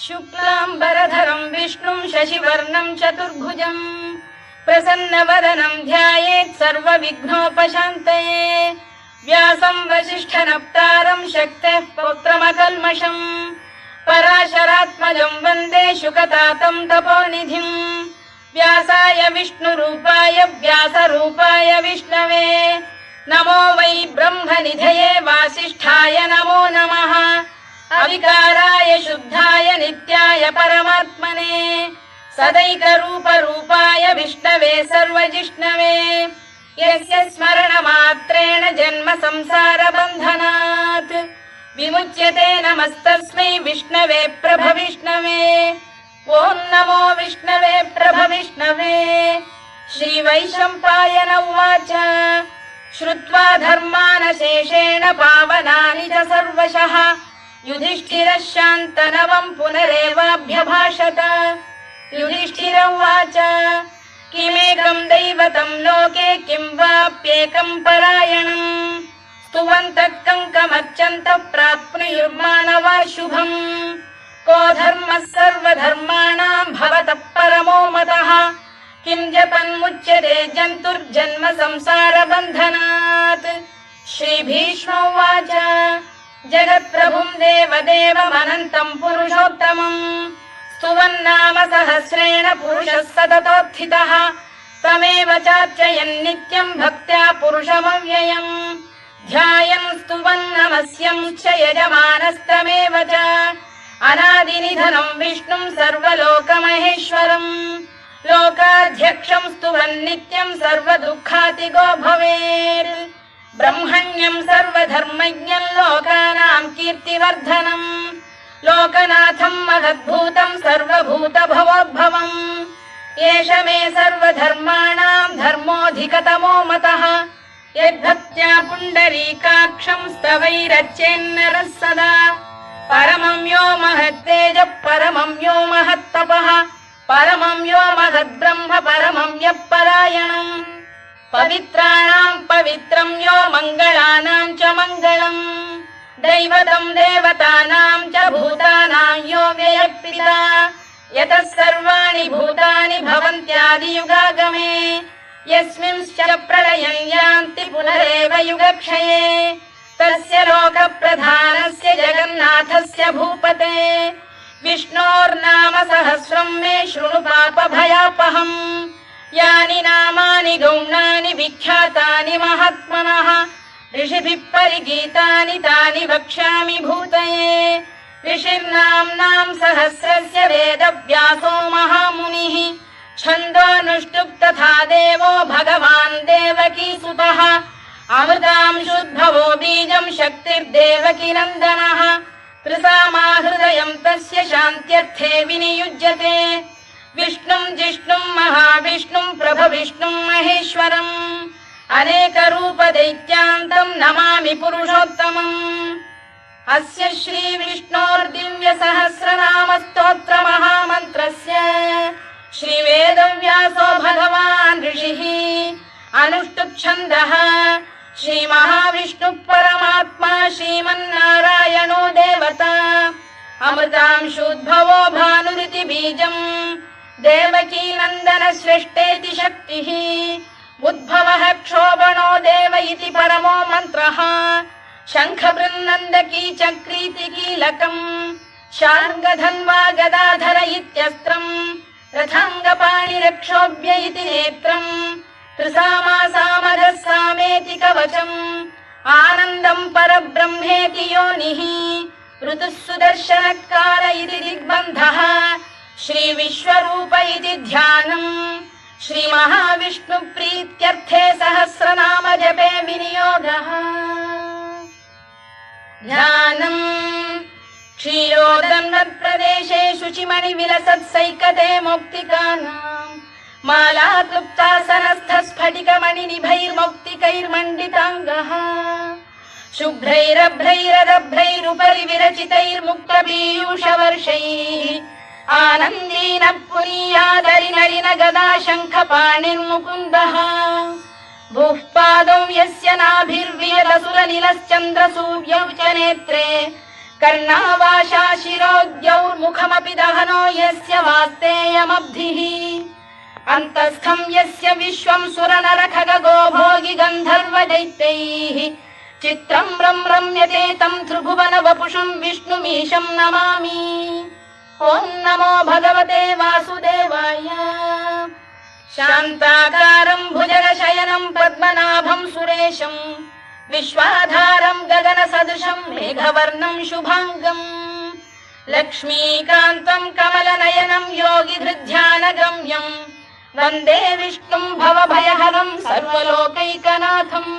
शुक्लाम्बरधरं विष्णुं शशिवर्णं चतुर्भुजं प्रसन्नवदनं ध्यायेत् सर्वविघ्नोपशान्तये। व्यासं वसिष्ठनप्तारं शक्तेः पौत्रमकल्मषम् पराशरात्मजं वन्दे शुकतातं तपोनिधिम्। व्यासाय विष्णुरूपाय व्यासरूपाय विष्णवे नमो वै ब्रह्मनिधये वासिष्ठाय नमो नमः। अविकाराय शुद्धाय नित्याय परमात्मने सदैकरूपरूपाय विष्णवे सर्वजिष्णवे यस्य स्मरणमात्रेण जन्म संसारबन्धनात् विमुच्यते नमस्तस्मै विष्णवे प्रभविष्णवे। ॐ नमो विष्णवे प्रभविष्णवे। श्रीवैशम्पायन उवाच श्रुत्वा धर्मानशेषेण पावनानि च सर्वशः युधिष्ठिरः शान्तनवं पुनरेवाभ्यभाषत। युधिष्ठिर उवाच किमेकं दैवतं लोके किं वाप्येकं परायणम् स्तुवन्तः कङ्कमर्चन्तः प्राप्नुयुर्मानवा शुभम्। को धर्मः सर्वधर्माणां भवतः परमो मतः किं जपन्मुच्यते जन्तुर्जन्म संसारबन्धनात्। श्रीभीष्म उवाच जगत्प्रभुं देवदेवमनन्तं पुरुषोत्तमम् स्तुवन्नाम सहस्रेण पुरुषः सततोत्थितः तमेव चार्चयन् नित्यं भक्त्या पुरुषमव्ययम् ध्यायन् स्तुवन् नमस्यं च यजमानस्तमेव च अनादिनिधनं विष्णुं सर्वलोकमहेश्वरम् लोकाध्यक्षं स्तुवन् नित्यं सर्वदुःखातिगो भवेत्। ब्रह्मण्यं सर्वधर्मज्ञं लोकानां कीर्तिवर्धनम् लोकनाथं महद्भूतं सर्वभूतभवोद्भवम् एष मे सर्वधर्माणां धर्मोऽधिकतमो मतः यद्भक्त्या पुण्डरीकाक्षं स्तवैरच्चेन्नरः सदा परमं यो महत्तेजः परमं यो महत्तपः परमं यो महद्ब्रह्म परमं यः परायणम् पवित्राणां पवित्रं यो मङ्गलानां च मङ्गलम् दैवतं देवतानां च भूतानां यो व्ययः यतः सर्वाणि भूतानि भवन्त्यादियुगागमे यस्मिंश्च प्रलयं यान्ति पुनरेव युगक्षये तस्य लोकप्रधानस्य जगन्नाथस्य भूपते विष्णोर्नाम सहस्रं मे शृणु पापभयापहम् यानि नामानि गौणानि विख्यातानि महात्मनः ऋषिभिः परिगीतानि तानि वक्ष्यामि भूतये। ऋषिर्नाम्नां सहस्रस्य वेदव्यासो महामुनिः छन्दोऽनुष्टुप् तथा देवो भगवान् देवकीसुतः अमृतांशुद्भवो बीजं शक्तिर्देवकी नन्दनः त्रिसामाहृदयं तस्य शान्त्यर्थे विनियुज्यते विष्णुं जिष्णुं महाविष्णुं प्रभविष्णुं महेश्वरम् अनेकरूपदैत्यान्तं नमामि पुरुषोत्तमम्। अस्य श्रीविष्णोर्दिव्यसहस्रनामस्तोत्रमहामन्त्रस्य श्रीवेदव्यासो भगवान् ऋषिः अनुष्टुप्छन्दः श्रीमहाविष्णुः परमात्मा श्रीमन्नारायणो देवता अमृतांशुद्भवो भानुरिति बीजम् देवकी नन्दन श्रेष्ठेति शक्तिः उद्भवः क्षोभणो देव इति परमो मन्त्रः शङ्खबृन्नन्दकी चक्रीति कीलकम् शार्ङ्गधन्वा गदाधर इत्यस्त्रम् रथाङ्गपाणिरक्षोभ्य इति नेत्रम् त्रिसामासामरः सामेति कवचम् आनन्दं परब्रह्मेति योनिः ऋतुः सुदर्शनकार इति दिग्बन्धः श्रीविश्वरूप इति ध्यानम् श्रीमहाविष्णुप्रीत्यर्थे सहस्रनाम जपे विनियोगः। ध्यानम् क्षीरोदन्वत्प्रदेशे शुचिमणिविलसत्सैकते मौक्तिकानाम् मालाक्लुप्तासनस्थस्फटिकमणिनिभैर्मौक्तिकैर्मण्डिताङ्गः शुभ्रैरभ्रैरदभ्रैरुपरि विरचितैर्मुक्तपीयूषवर्षैः आनन्दीनः पुनीयादरिनलिन गदा शङ्खपाणिर्मुकुन्दः भूः पादौ यस्य नाभिर्वियदसुरनिलश्चन्द्रसूर्यौ च नेत्रे कर्णावाशा शिरोद्यौर्मुखमपि दहनो यस्य वास्तेयमब्धिः अन्तस्थं यस्य विश्वं सुरनरखगो भोगि गन्धर्व दैत्यैः चित्रं रम्यते तं त्रिभुवन वपुषं विष्णुमीशं नमामि। ॐ नमो भगवते वासुदेवाय। शान्ताकारं भुजगशयनं पद्मनाभं सुरेशं विश्वाधारं गगनसदृशं मेघवर्णं शुभाङ्गं लक्ष्मीकान्तं कमलनयनं योगिधृध्यानगम्यं वन्दे विष्णुं भवभयहरं सर्वलोकैकनाथम्।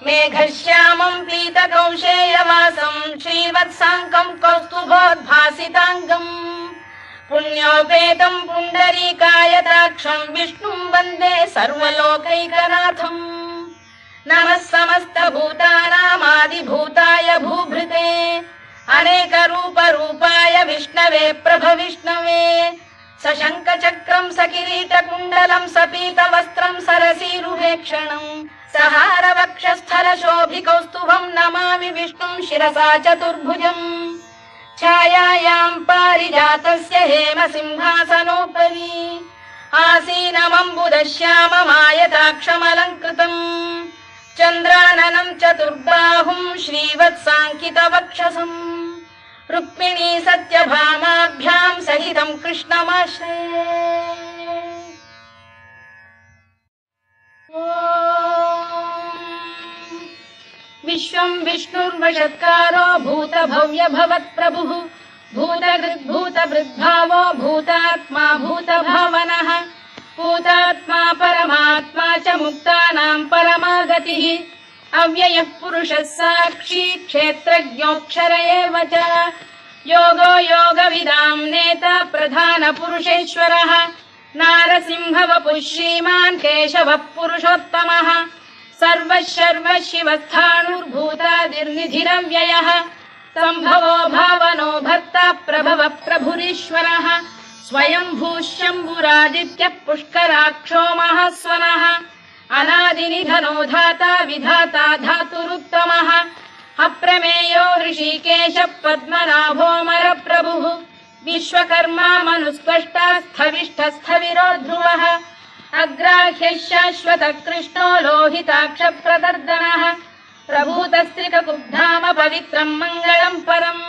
मेघश्यामं पीतकौशेयवासं श्रीवत्साङ्कं कौस्तुभोद्भासिताङ्गम् पुण्योपेतं पुण्डरीकायताक्षं विष्णुं वन्दे सर्वलोकैकनाथम्। नमः समस्तभूतानामादिभूताय भूभृते अनेकरूपरूपाय विष्णवे प्रभविष्णवे सशङ्खचक्रं सकिरीटकुण्डलं सपीतवस्त्रं सरसीरुहेक्षणं सहारवक्षस्थलशोभिकौस्तुभं नमामि विष्णुं शिरसा चतुर्भुजम्। छायायां पारिजातस्य हेमसिंहासनोपरि आसीनमम्बुदश्याममायताक्षमलङ्कृतम् चन्द्राननं चतुर्बाहुं श्रीवत्साङ्कितवक्षसम् रुक्मिणी सत्यभामाभ्यां सहितं कृष्णमाश्रये। विश्वं विष्णुर्वषत्कारो भूतभव्य भवत्प्रभुः भूतभृद्भावो भूतात्मा भूतभावनः भूतात्मा परमात्मा च मुक्तानां परमागतिः अव्ययः पुरुषः साक्षी क्षेत्रज्ञोऽक्षर एव च योगो योगविदां नेता प्रधानपुरुषेश्वरः नारसिंहवपुः श्रीमान् केशवः पुरुषोत्तमः सर्वः शर्व शिवस्थाणुर्भूतादिर्निधिरव्ययः सम्भवो भावनो भर्ता प्रभवः प्रभुरीश्वरः स्वयंभूः शम्भुरादित्यः पुष्कराक्षो महास्वनः अनादिनिधनो धाता विधाता धातुरुत्तमः अप्रमेयो ऋषिकेशः पद्मनाभोऽमरप्रभुः विश्वकर्मा मनुस्पष्टा स्थविष्ठस्थविरो ध्रुवः अग्राह्यः शाश्वतः कृष्णो लोहिताक्षप्रदर्दनः प्रभूतस्त्रिककुब्धाम पवित्रं मङ्गलं परम्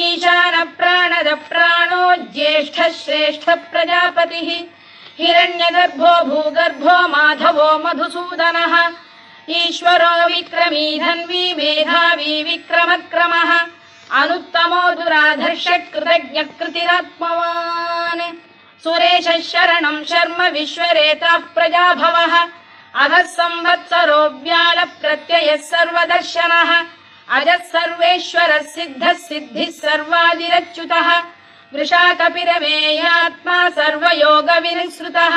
ईशानप्राणद प्राणो ज्येष्ठः श्रेष्ठः प्रजापतिः हिरण्यगर्भो भूगर्भो माधवो मधुसूदनः ईश्वरो विक्रमी धन्वी मेधावी विक्रमक्रमः अनुत्तमो दुराधर्षः कृतज्ञः कृतिरात्मवान् सुरेशः शरणं शर्म विश्वरेताः प्रजाभवः अधः संवत्सरो व्यालः प्रत्ययः सर्वदर्शनः अजः सर्वेश्वरः सिद्धः सिद्धिः सर्वादिरच्युतः वृषाकपिरमेयात्मा सर्वयोगविनिसृतः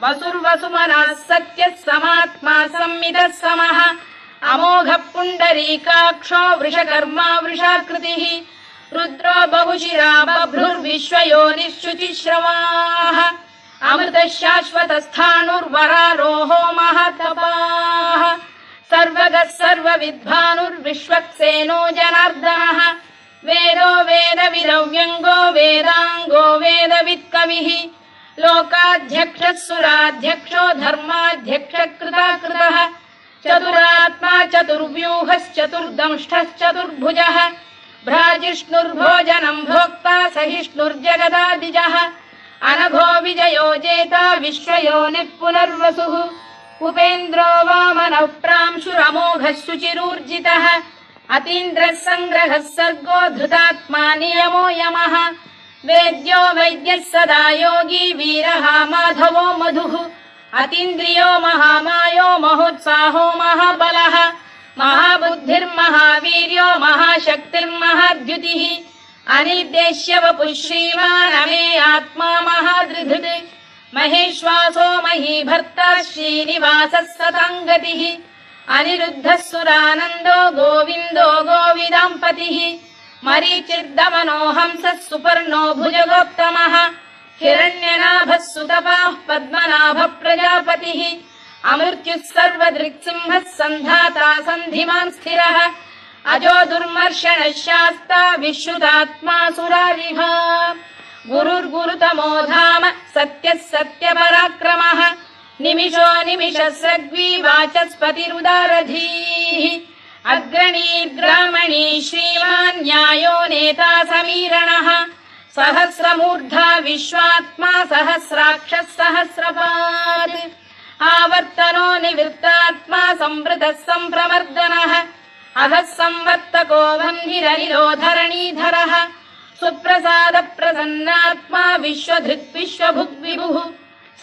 वसुर्वसुमनः सत्यः समात्मा संमितः समः अमोघः पुण्डरीकाक्षो वृषकर्मा वृषाकृतिः रुद्रो बहुशिरा बभ्रुर्विश्वयोनिश्रुतिश्रवाः अमृतः शाश्वतस्थाणुर्वरारोहो महातपाः सर्वगः सर्वविद्भानुर्विश्वक्सेनो जनार्दनः वेदो वेदविदव्यङ्गो वेदाङ्गो वेदवित्कविः लोकाध्यक्षः सुराध्यक्षो धर्माध्यक्षः कृताकृतः चतुरात्मा चतुर्व्यूहश्चतुर्दंष्टश्चतुर्भुजः भ्राजिष्णुर्भोजनं भोक्ता सहिष्णुर्जगदादिजः अनघो विजयो जेता विश्वयोनिः पुनर्वसुः उपेन्द्रो वामनः प्रांशुरमोघः शुचिरूर्जितः अतीन्द्रः सङ्ग्रहः सर्गो धृतात्मा नियमो यमः वेद्यो वैद्यः सदा योगी वीरः माधवो मधुः अतीन्द्रियो महामायो महोत्साहो महाबलः महाबुद्धिर्महावीर्यो महाशक्तिर्महाद्युतिः अनिर्देश्य वपुः श्रीमान् अमे आत्मा महादृधृत् महेश्वासो महीभर्ता श्रीनिवासः सताङ्गतिः अनिरुद्धः सुरानन्दो गोविन्दो गोविदाम्पतिः मरीचिर्दमनो हंसः सुपर्णो भुजगोत्तमः हिरण्यनाभः सुतपाः पद्मनाभः प्रजापतिः अमृत्युः सर्वदृक्सिंहः सन्धाता सन्धिमान् स्थिरः अजो दुर्मर्षणः शास्ता विश्रुतात्मा सुरारिः गुरुर्गुरुतमो धाम सत्यः सत्यपराक्रमः निमिषो निमिषस्रग्वी वाचस्पतिरुदारधीः अग्रणी श्रीमान् न्यायो नेता समीरणः सहस्रमूर्धा विश्वात्मा सहस्राक्षः सहस्रपात् आवर्तनो निवृत्तात्मा संवृतः सम्प्रमर्दनः अधः संवर्तको वह्निरनिलो धरणीधरः सुप्रसाद प्रसन्नात्मा विश्वधृक् विश्वभुग्विभुः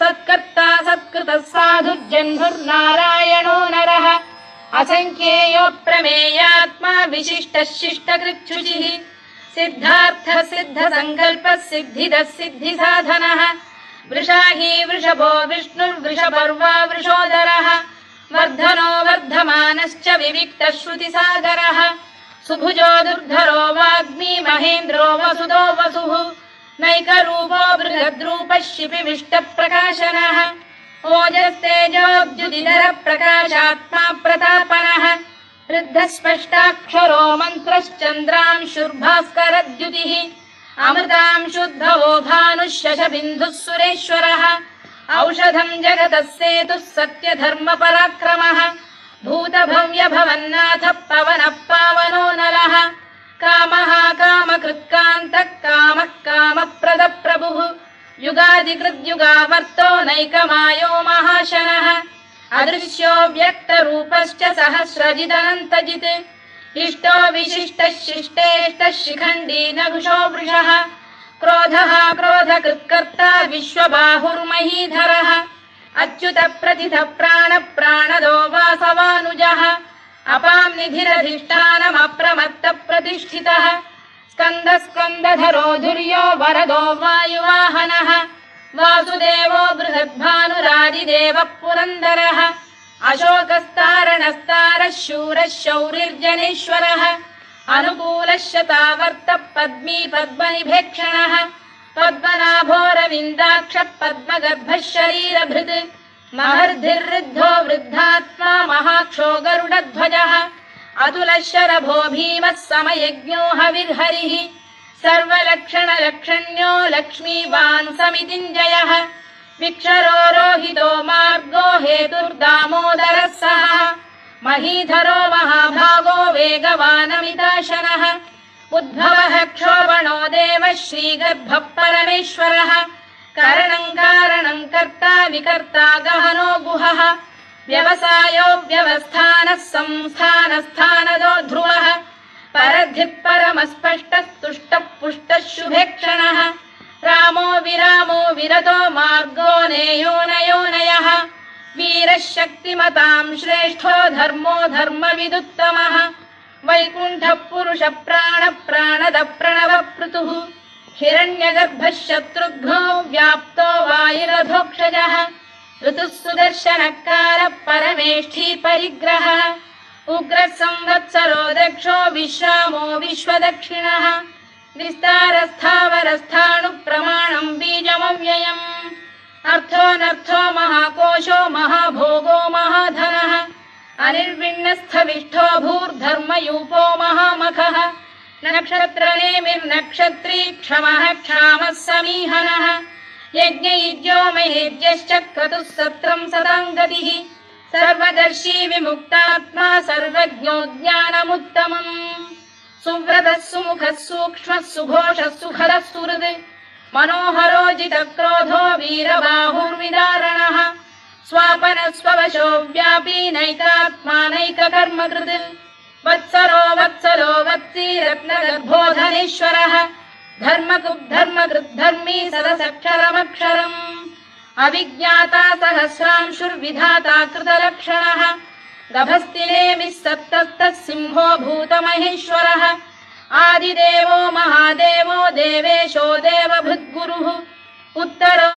सत्कर्ता सत्कृतः साधुर्जह्नुर्नारायणो नरः असंख्येयो प्रमेयात्मा विशिष्टः शिष्टकृच्छुचिः सिद्धार्थः सिद्धसङ्कल्पः सिद्धिदः सिद्धिसाधनः वृषाही वृषभो विष्णुर्वृषपर्वा वृषोदरः वर्धनो वर्धमानश्च विविक्तः श्रुतिसागरः सुभुजो दुर्धरो वाग्मी महेन्द्रो वसुदो वसुः नैकरूपो बृहद्रूपः शिपिविष्टप्रकाशनः ओजस्तेजोद्युदिधर प्रकाशात्मा प्रतापनः ऋद्धस्पष्टाक्षरो मन्त्रश्चन्द्रांशुर्भास्करद्युतिः अमृतांशुद्धवो भानुः शशबिन्दुः सुरेश्वरः औषधम् जगतः सेतुः सत्यधर्मपराक्रमः भूतभव्यभवन्नाथः पवनः पावनो नरः कामः कामकृत्कान्तः कामः कामप्रदप्रभुः युगादिकृद्युगावर्तो नैकमायो महाशनः अदृश्यो व्यक्तरूपश्च सहस्रजिदनन्तजित् इष्टो विशिष्टः शिष्टेष्टः शिखण्डी नघुषो वृषः क्रोधः क्रोधकृत्कर्ता विश्वबाहुर्महीधरः अच्युत प्रतिथ प्राणदो वासवानुजः अपां निधिरधिष्ठानमप्रमत्त प्रतिष्ठितः स्कन्दधरो धुर्यो वरदो वायुवाहनः वासुदेवो बृहद्भानुरादिदेवः पुरन्दरः अशोकस्तारणस्तारः शूरः शौरिर्जनेश्वरः अनुकूलः शतावर्तः पद्मी पद्मनिभेक्षणः पद्मनाभोरविन्दाक्षः पद्मगर्भः शरीरभृत् महर्धिर्वृद्धो वृद्धात्मा महाक्षो गरुडध्वजः अतुलः शरभो भीमः समयज्ञो हविर्हरिः सर्वलक्षणलक्षण्यो लक्ष्मीवान् समितिञ्जयः विक्षरो रोहितो मार्गो हेतुर्दामोदरः सः महीधरो महाभागो वेगवानमिताशनः उद्भवः क्षोभणो देवः श्रीगर्भः परमेश्वरः कारणं कारणं कर्ता विकर्ता गहनो गुहः व्यवसायो व्यवस्थानः संस्थानस्थानदो ध्रुवः परद्धिः परमस्पष्टः तुष्टः पुष्टः शुभेक्षणः रामो विरामो विरतो मार्गो नेयो नयोनयः वीरः शक्तिमतां श्रेष्ठो धर्मो धर्मविदुत्तमः वैकुण्ठः पुरुष प्राणद प्रणवपृतुः हिरण्यगर्भः शत्रुघ्नो व्याप्तो वायुरधोक्षजः ऋतुः सुदर्शनकारः परमेष्ठी परिग्रहः उग्रः संवत्सरो दक्षो विश्रामो विश्वदक्षिणः विस्तारस्थावरस्थाणुः प्रमाणं बीजमव्ययम् अर्थोऽनर्थो महाकोशो महाभोगो महाधनः अनिर्विण्णस्थविष्ठो भूर्धर्मयूपो महामखः नक्षत्रनेमिर्नक्षत्री क्षमः क्षामः समीहनः यज्ञयुज्यो महेज्यश्च क्रतुः सत्रम् सताम् गतिः सर्वदर्शी विमुक्तात्मा सर्वज्ञो ज्ञानमुत्तमम् सुव्रतः सुमुखः सूक्ष्मः सुघोषः सुखदः सुहृद् मनोहरो जितक्रोधो वीरबाहुर्विदारणः स्वापनः स्ववशो व्यापी नैकात्मा नैककर्मकृत् वत्सरो वत्सी रत्नगर्भोधनेश्वरः धर्मकृद्धर्मी सदसक्षरमक्षरम् अविज्ञाता सहस्रांशुर्विधाता कृतलक्षणः गभस्तिनेमिः सप्तस्तः सिंहो भूतमहेश्वरः आदिदेवो महादेवो देवेशो देवभृद्गुरुः उत्तरो